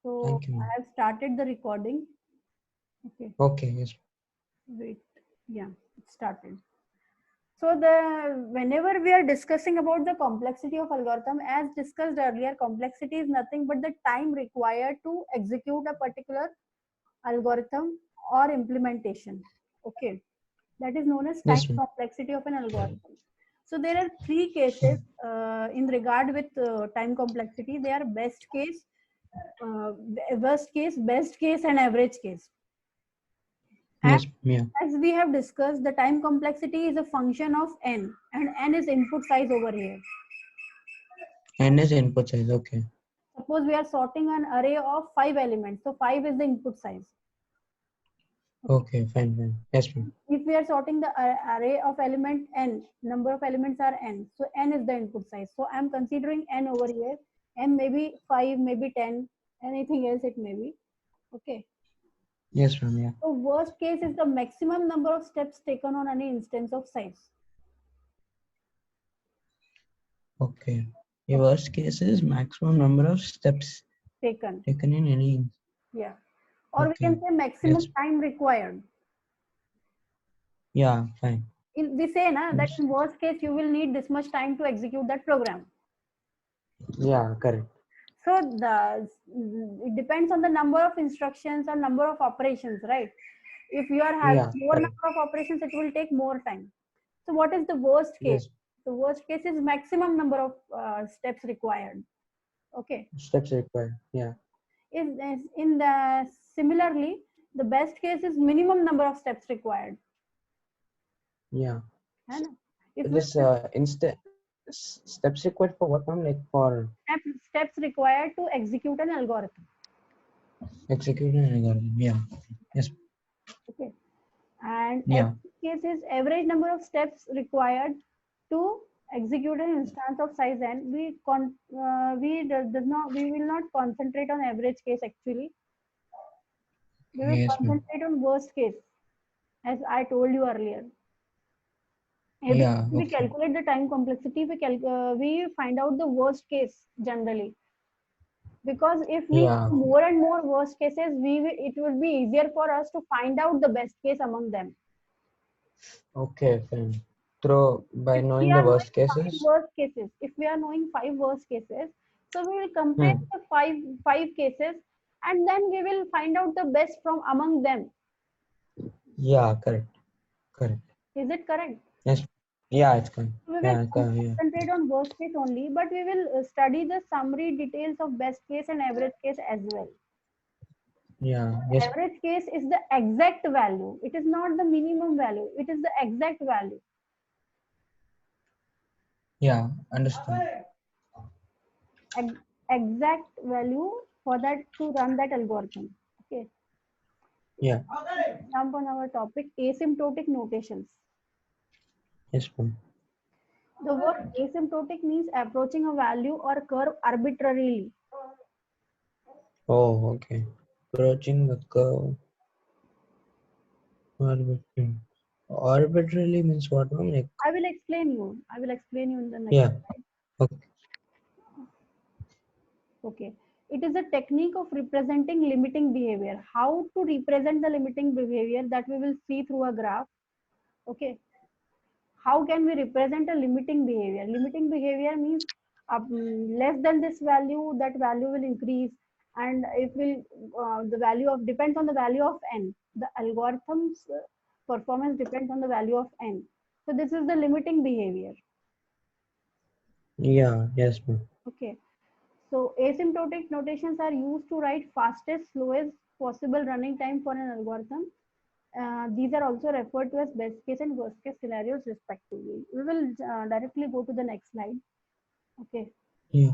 So Thank you, I ma'am. have started the recording. Okay, Okay, yes. wait. Yeah, it started. So whenever we are discussing about the complexity of algorithm, as discussed earlier, complexity is nothing but the time required to execute a particular algorithm or implementation. Okay, that is known as time Yes, ma'am. complexity of an algorithm. So there are three cases in regard with time complexity. They are uh, worst case, best case, and average case. And Yes, yeah. as we have discussed, the time complexity is a function of n, and n is input size over here. N is input size. Okay. Suppose we are sorting an array of 5 elements, so 5 is the input size. Okay. Okay, fine, fine. Yes, ma'am. If we are sorting the array of element n, number of elements are n, so n is the input size. So I am considering n over here. N may be 5, maybe 10, anything else it may be. Okay. Yes, ma'am. Yeah. So worst case is the maximum number of steps taken on any instance of size. Okay. The worst case is maximum number of steps Taken. taken in any. Yeah. Or we Okay. can say maximum Yes. time required. Yeah, fine. We say that Yes. in worst case you will need this much time to execute that program. Yeah, correct. So it depends on the number of instructions or number of operations, right? If you are having Yeah, more correct. number of operations, it will take more time. So what is the worst case? Yes. The worst case is maximum number of steps required. Okay. Steps required. Yeah. In the similarly, the best case is minimum number of steps required. Yeah. है ना? If we This steps required for what, ma'am? Like for steps required to execute an algorithm. executing an algorithm. Yeah. Yes. Okay. And Yeah. average case is average number of steps required to execute an instance of size n. We will not concentrate on average case actually. We will Yes, ma'am. concentrate on worst case, as I told you earlier. Every Yeah. time we Okay. calculate the time complexity, we find out the worst case generally. Because if we Yeah. have more and more worst cases, it will be easier for us to find out the best case among them. Okay, fine. Through by If we knowing the are worst knowing five cases. worst cases, if we are knowing 5 worst cases, so we will compare Hmm. the five cases, and then we will find out the best from among them. Yeah, correct. Correct. Is it correct? Yes. Yeah, it's correct. We will Yeah, yeah. concentrate on worst case only, but we will study the summary details of best case and average case as well. Yeah. Yes. Average case is the exact value. It is not the minimum value. It is the exact value. Yeah. Understood. Exact value for that to run that algorithm. Okay. Yeah. Jump on our topic, asymptotic notations. Yes, ma'am. The word asymptotic means approaching a value or curve arbitrarily. Oh, okay. Approaching the curve arbitrarily. Arbitrarily means what, ma'am? Like, I will explain you. I will explain you in the next yeah. slide. Okay. Okay. It is a technique of representing limiting behavior. How to represent the limiting behavior that we will see through a graph. Okay. How can we represent a limiting behavior? Limiting behavior means less than this value, that value will increase, and it will the value of depends on the value of n. The algorithm's performance depends on the value of n. So this is the limiting behavior. Yeah. Yes, ma'am. Okay. So asymptotic notations are used to write fastest, slowest possible running time for an algorithm. These are also referred to as best case and worst case scenarios respectively. We will directly go to the next slide. Okay. Yeah.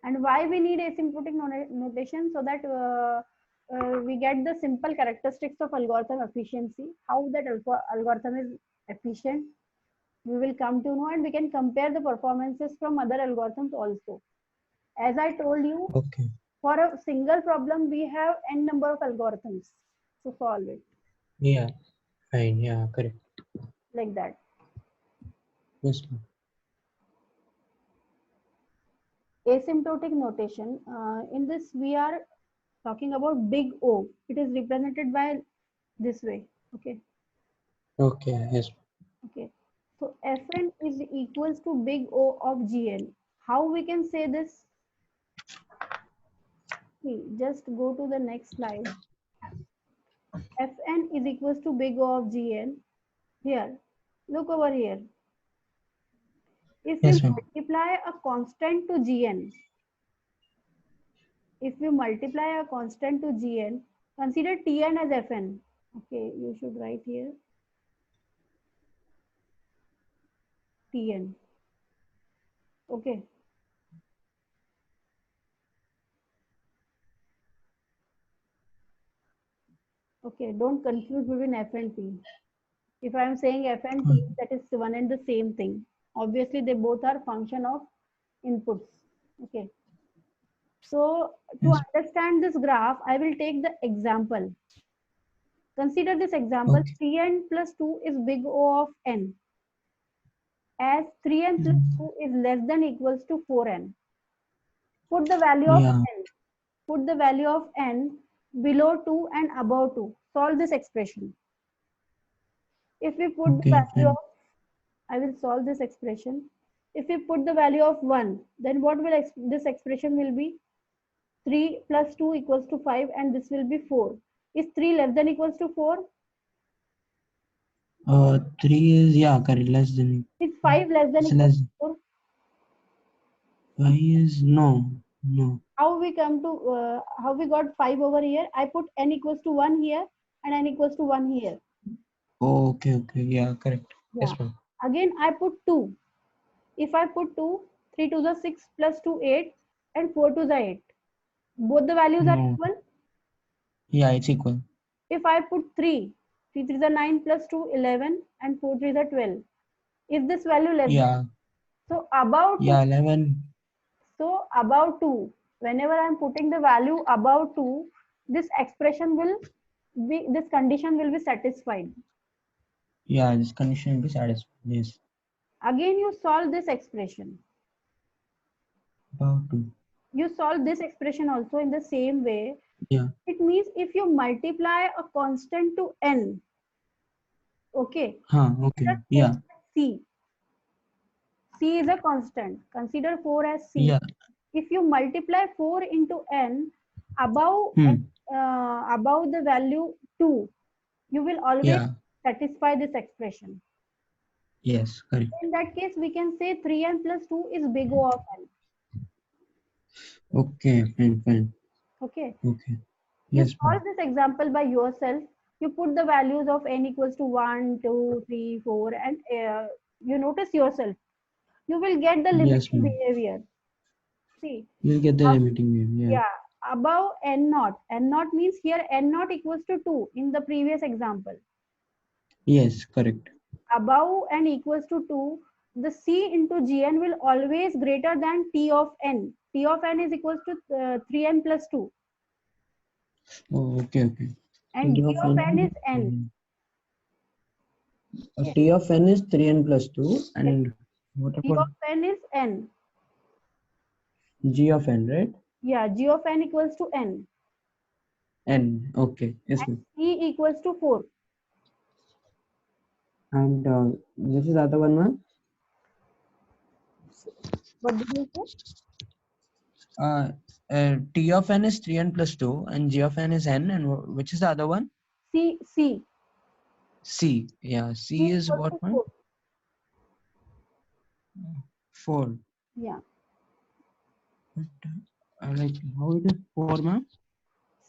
And why we need asymptotic notation? So that we get the simple characteristics of algorithm efficiency, how that algorithm is efficient. We will come to know, and we can compare the performances from other algorithms also. As I told you, Okay. for a single problem, we have n number of algorithms to solve it, Yeah. Fine. Yeah. Correct. like that. Yes, ma'am. asymptotic notation. In this, we are talking about big O. It is represented by this way. Okay. Okay. Yes. Okay. So Fn is equals to big O of Gn. How we can say this? See, just go to the next slide. Fn is equals to big O of Gn. Here, look over here. If we Yes, ma'am. multiply a constant to Gn, if we multiply a constant to Gn, consider Tn as Fn. Okay, you should write here Tn. Okay. Okay, don't confuse between F and T. If I am saying F and T, that is one and the same thing. Obviously, they both are function of inputs. Okay. So to Yes. understand this graph, I will take the example. Consider this example, Okay. 3n plus 2 is big O of n, as 3n plus 2 is less than equals to 4n. Put the value of Yeah. n. Put the value of n below 2 and above 2. Solve this expression. If we put the Okay. value of, Fine. I will solve this expression. If we put the value of 1, then what will this expression will be? 3 plus 2 equals to 5 and this will be 4. Is 3 less than equals to 4? 3 is, yeah, correct. Less than. Is 5 less than It's equals less. to 4? 5 is no. No. How we come to, how we got 5 over here? I put n equals to 1 here and n equals to 1 here. Oh, okay. Okay. Yeah, correct. Yeah. Yes, ma'am. Again, I put 2. If I put 2, 3 to the 6 plus 2, 8 and 4 to the 8. Both the values are No. equal. Yeah, it's equal. If I put 3, 3 to the 9 plus 2, 11 and 4 to the 12. Is this value less than? Yeah. So about 2. Yeah, 11. So above 2, whenever I am putting the value above 2, this expression will be, this condition will be satisfied. Yeah, this condition will be satisfied. Yes. Again, you solve this expression. About to. You solve this expression also in the same way. Yeah. It means if you multiply a constant to n, okay, Huh. Okay. consider 4 Yeah. as c. C is a constant. Consider 4 as c. Yeah. If you multiply 4 into n above Hmm. above the value 2, you will always Yeah. satisfy this expression. Yes. Correct. In that case, we can say 3n plus 2 is big O of n. Okay. Fine. Fine. Okay. Okay. You Yes, solve ma'am. this example by yourself. You put the values of n equals to 1, 2, 3, 4, and you notice yourself. You will get the Yes, limiting ma'am. behavior. See, You'll get the up, limiting wave. Yeah. yeah, above n naught. N naught means here n naught equals to 2 in the previous example. Yes. Correct. Above n equals to 2, the C into Gn will always greater than T of n. T of n is equals to 3n plus 2 Oh, okay. Okay. and T G of of n. n is n. Yes. T of n is 3n plus 2. Yes. And what G about of n is n. g of n, right? Yeah, G of n equals to n N. Okay. Yes, and ma'am. C equals to 4. And this is the other one, ma'am. What did you say? T of n is 3n plus 2 and g of n is n, and which is the other one? C. C. Yeah, C C is equals what to one? 4. 4. Yeah. But, like how it is 4, ma'am?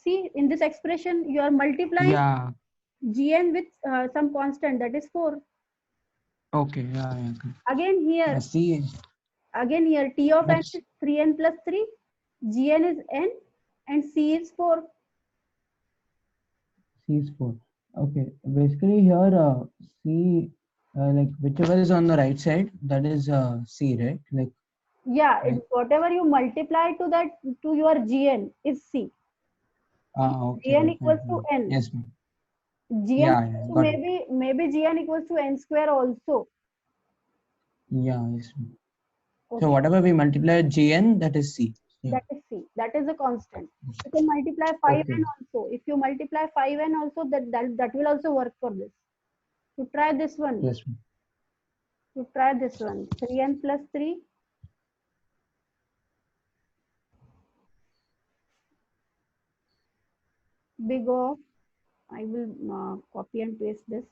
See, in this expression, you are multiplying Yeah. Gn with some constant, that is 4. Okay. Yeah. Yeah. Okay. Again Yeah, here, C is. T of n But is 3n plus 3, Gn is n, and C is 4. C is 4. Okay. Basically here C, like whichever is on the right side, that is C, right? Yeah, Like whatever you multiply to that to your Gn is C. okay. Gn equals Fine, to fine. n. Yes, ma'am. Gn Yeah. equals Yeah. to Got it. maybe Gn equals to n square also. Yeah. Yes, ma'am. Okay, So whatever we multiply Gn, that is C. Yeah. that is C. That is a constant. You can multiply 5n Okay. also. If you multiply 5n also, that will also work for this. You try this one. Yes, ma'am. You try this one. 3n plus 3. Big O. I will copy and paste this.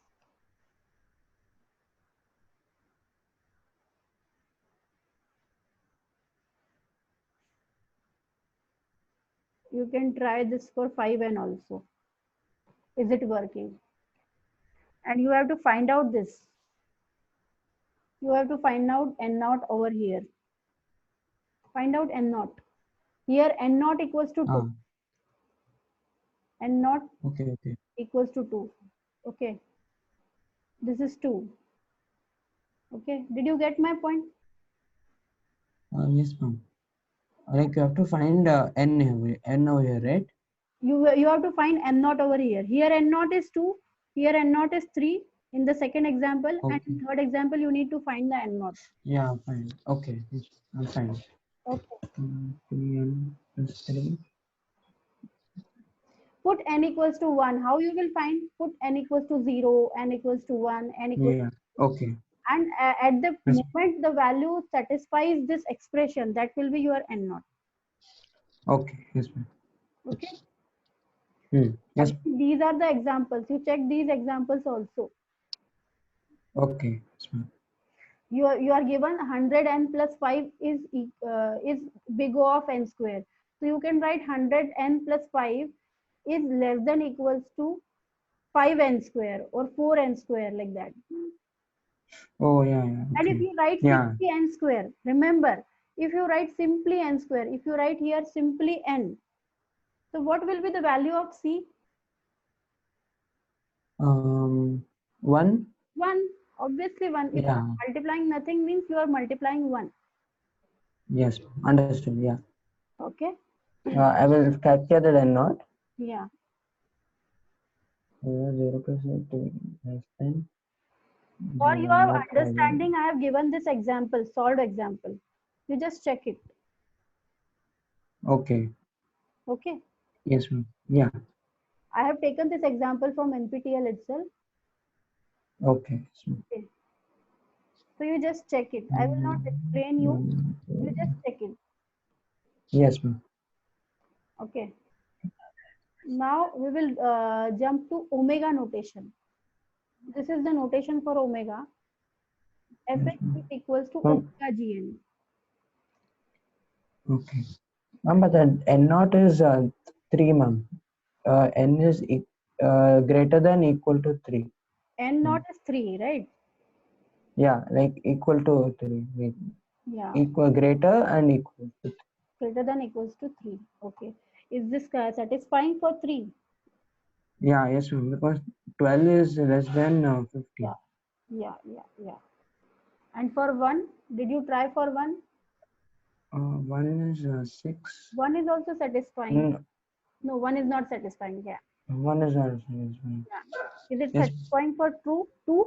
You can try this for 5n also. Is it working? And you have to find out this. You have to find out n naught over here. Find out n naught. Here n naught equals to 2. Ah, N naught okay, okay. equals to 2. Okay. This is 2. Okay. Did you get my point? Yes, ma'am. Like you have to find n over here, right? You have to find n naught over here. Here n naught is 2. Here n naught is 3 in the second example. And Okay. in third example, you need to find the n naught. Yeah, fine. Okay, yes, I'm fine. Okay. 3n plus 3. Put n equals to 1. How you will find? Put n equals to 0, n equals to 1, n equals Yeah. Okay. and at the Yes. moment the value satisfies this expression, that will be your n naught. Okay. Yes, ma'am. Okay. Yes. These are the examples. You check these examples also. Okay. Yes, ma'am. You are given 100 n plus 5 is big O of n square. So you can write 100 n plus 5 is less than equals to 5n square or 4n square, like that. Oh, yeah, yeah. And if Okay. you write Yeah. simply n square, remember, if you write simply n square, if you write here simply n, so what will be the value of C? 1. 1. Obviously 1. If you Yeah. are multiplying nothing means you are multiplying 1. Yes. Understood. Yeah. Okay. I will capture the n naught. Yeah. 0% less than For your 0.5. understanding, I have given this example, solved example. You just check it. Okay. Okay. Yes, ma'am. Yeah. I have taken this example from NPTEL itself. Okay. Yes, ma'am. Okay. So you just check it. I will not explain you. You just check it. Yes, ma'am. Okay. Now we will jump to omega notation. This is the notation for omega. Fn Yes, ma'am. is equals to Ma'am, omega Gn. okay. Ma'am, but the n naught is 3, ma'am. N is greater than equal to 3. N naught is 3, right? Yeah, like equal to 3. Like Yeah. equal, greater and equal to 3. Greater than equals to 3. Okay. Is this satisfying for 3? Yeah, yes, ma'am. Because 12 is less than 15. Yeah. Yeah. Yeah. Yeah. And for 1, did you try for 1? 1 is 6. 1 is also satisfying. Mm, No, 1 is not satisfying. Yeah. 1 is not satisfying. Yeah. Is it Yes, satisfying for 2? 2?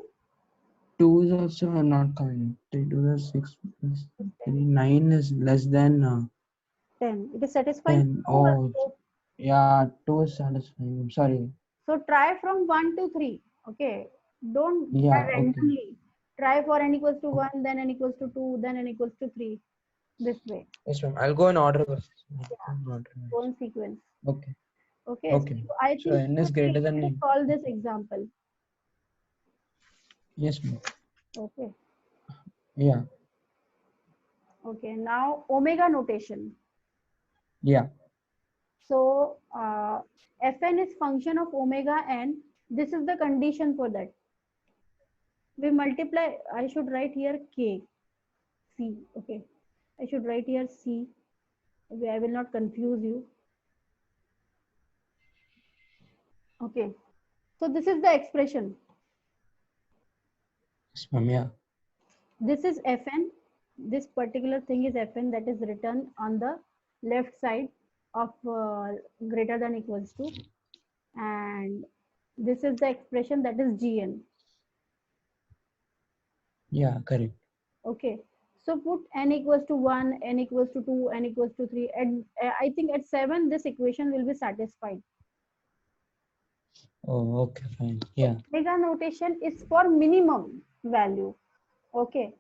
2 is also not coming. 3 to the 6 plus 3. 9 is less than 10. It is satisfying 10. for 2 Oh, also. yeah, 2 is satisfying. I'm sorry. So try from 1 to 3. Okay. Don't try Yeah, okay. randomly. Try for n equals to 1, then n equals to 2, then n equals to 3. This way. Yes, ma'am. I'll go in order. Yeah. Go in sequence. Okay. Okay. Okay. So I So think n you is will be greater able to than. solve this example. Yes, ma'am. Okay. Yeah. Okay. Now omega notation. Yeah. So Fn is function of omega n. This is the condition for that. We multiply. I should write here k, c. Okay. I should write here c. Okay, I will not confuse you. Okay. So this is the expression. Yes, ma'am. Yeah. This is Fn. This particular thing is Fn, that is written on the left side of greater than equals to, and this is the expression, that is Gn. Yeah. Correct. Okay. So put n equals to 1, n equals to 2, n equals to 3. And I think at 7, this equation will be satisfied. Oh, okay, fine. Yeah. Omega notation is for minimum value. Okay.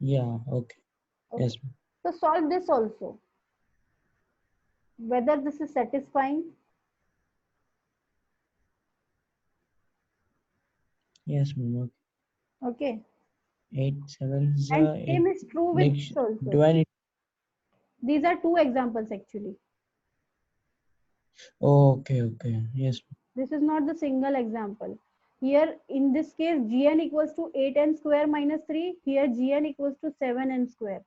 Yeah. Okay. Okay. Yes, ma'am. So solve this also. Whether this is satisfying. Yes, ma'am. Okay. Okay. 8 7 And 8. same is true with Like, this also. do I need? These are two examples actually. Oh, okay. Okay. Yes. This is not the single example. Here in this case, gn equals to 8n square minus 3. Here gn equals to 7n square.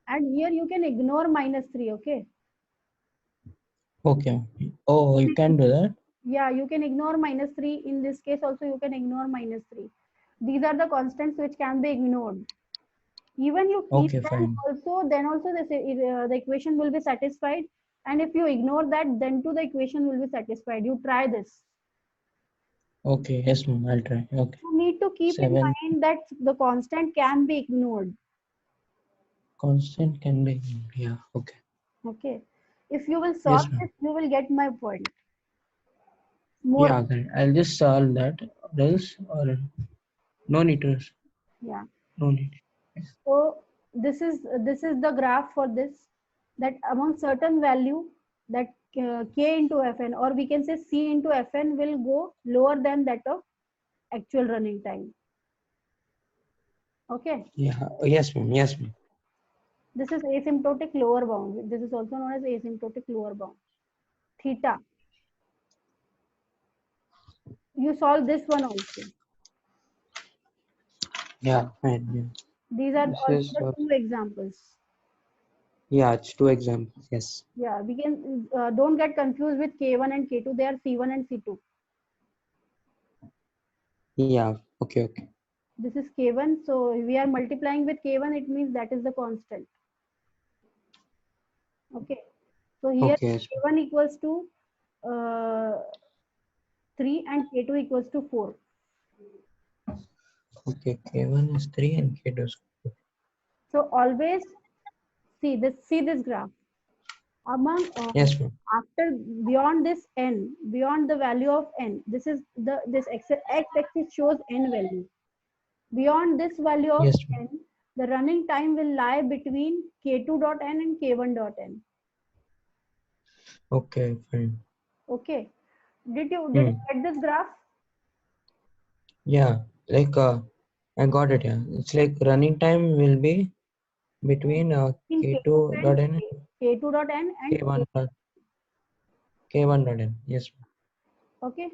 And here you can ignore minus 3. Okay. Okay. Oh, you can do that. Yeah, you can ignore minus 3. In this case also you can ignore minus 3. These are the constants which can be ignored. Even you keep Okay, them fine. also, then also the equation will be satisfied. And if you ignore that, then too the equation will be satisfied. You try this. Okay. Yes, ma'am. I'll try. Okay. You need to keep in 7 mind that the constant can be ignored. constant can be. Yeah. Okay. Okay. If you will solve Yes, ma'am. this, you will get my point. More. Yeah. Okay. I'll just solve that. Else or no need to. Yeah. No need. Yes. So this is the graph for this, that among certain value, that k into fn, or we can say c into fn, will go lower than that of actual running time. Okay. Yeah. Yes, ma'am. Yes, ma'am. This is asymptotic lower bound. This is also known as asymptotic lower bound. Theta. You solve this one also. Yeah. Fine. Yeah. These are This also is. the two examples. Yeah. It's two examples. Yes. Yeah, we can don't get confused with K1 and K2. They are C1 and C2. Yeah. Okay. Okay. This is K1. So we are multiplying with K1. It means that is the constant. Okay. So here Okay. Yes, K1 equals to uh, 3 and K2 equals to 4. okay. K1 is 3 and K2 is 4. So always see this graph. Among Yes, ma'am. after beyond this n, beyond the value of n, this x-axis shows n value. Beyond this value of Yes, ma'am. n, the running time will lie between k2 dot n and k1 dot n. Okay. Fine. Okay. Did you Hmm. get this graph? Yeah. Like I got it. Yeah. It's like running time will be between In k2 K2 and dot n k2 dot n and K1 dot K1 dot n. Yes, ma'am. okay.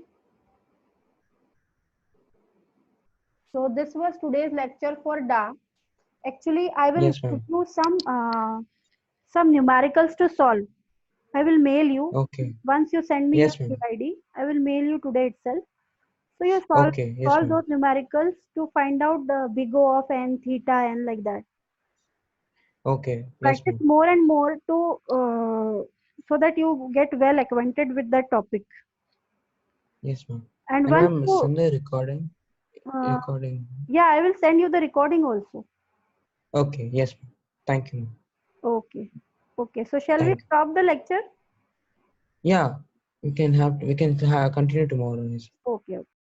So this was today's lecture for DA. Actually, I will Yes, give ma'am. you some numericals to solve. I will mail you. Okay. Once you send me your Yes, ma'am. ID, I will mail you today itself. So you Okay. Yes, solve ma'am. those numericals to find out the big O of n, theta, n, like that. Okay. Yes, Practice ma'am. more and more to so that you get well acquainted with that topic. Yes, ma'am. And And once ma'am, you, send the recording. uh, Recording. yeah, I will send you the recording also. Okay. Yes, ma'am. Thank you, ma'am. Okay. Okay. So shall we Thank you. stop the lecture? Yeah. We can continue tomorrow. Yes. Okay. Okay.